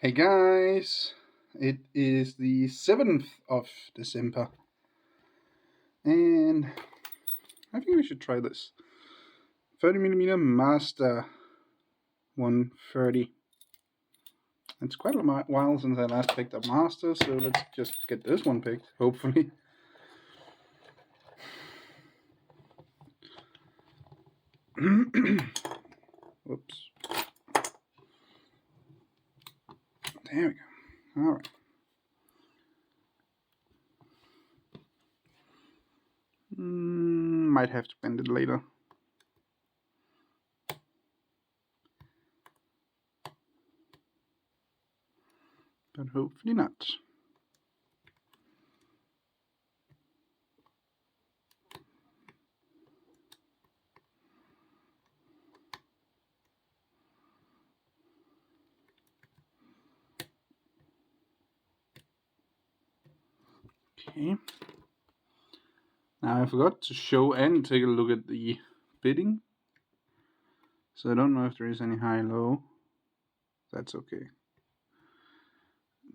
Hey guys, it is the 7th of December, and I think we should try this 30mm Master 130. It's quite a while since I last picked up Master, so let's just get this one picked, hopefully. Whoops. There we go. Alright. Might have to bend it later. But hopefully not. Okay. Now I forgot to show and take a look at the bidding. So I don't know if there is any high-low. That's okay.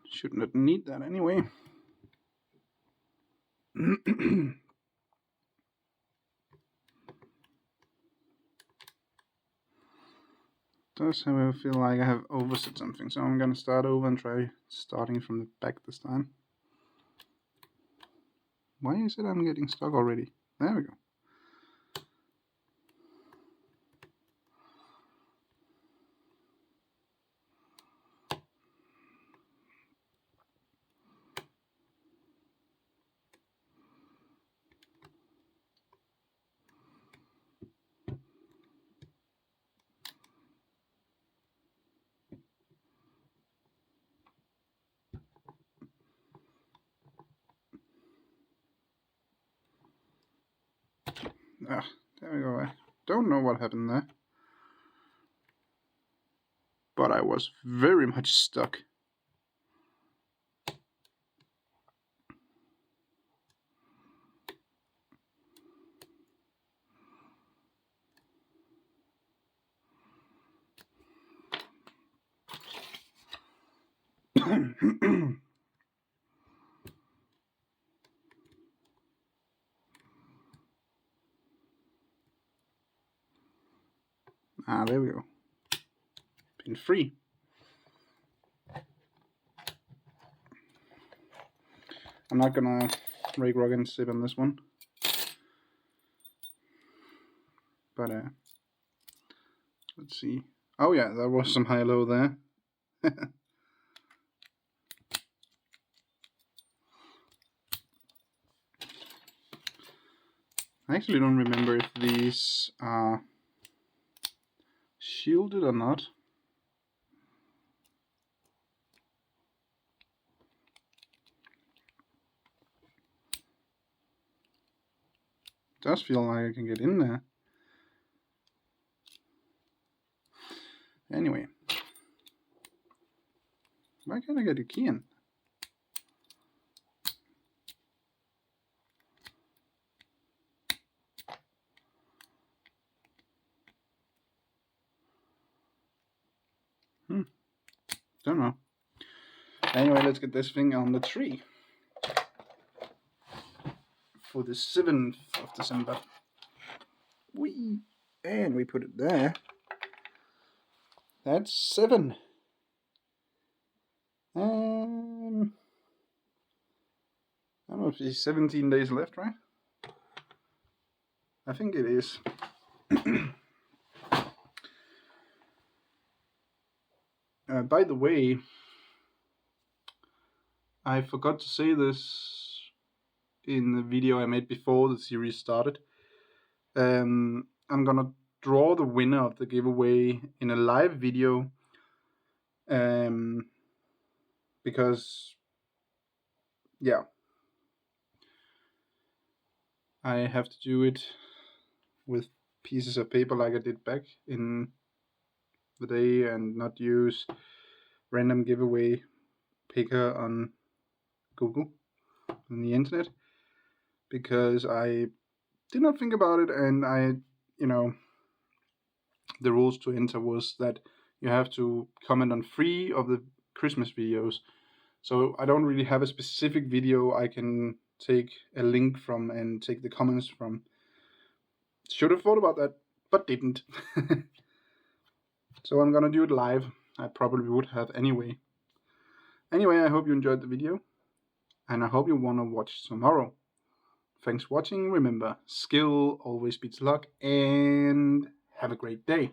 Should not need that anyway. Does however feel like I have overset something, so I'm gonna start over and try starting from the back this time. Why is it I'm getting stuck already? There we go. Ah, there we go. I don't know what happened there, but I was very much stuck. There we go. Pin free. I'm not gonna rake, rock, and sip on this one, but let's see. Oh yeah, there was some high-low there. I actually don't remember if these are shielded or not. It does feel like I can get in there. Anyway, why can't I get a key in? Don't know. Anyway, let's get this thing on the tree for the 7th of December. And we put it there. That's 7. I don't know if it's 17 days left, right? I think it is. By the way, I forgot to say this in the video I made before the series started. I'm gonna draw the winner of the giveaway in a live video, because yeah, I have to do it with pieces of paper like I did back in the day and not use random giveaway picker on Google, on the internet, because I did not think about it, and the rules to enter was that you have to comment on 3 of the Christmas videos. So I don't really have a specific video I can take a link from and take the comments from. Should have thought about that, but didn't. So I'm gonna do it live. I probably would have anyway. Anyway, I hope you enjoyed the video, and I hope you wanna watch tomorrow. Thanks for watching. Remember, skill always beats luck, and have a great day.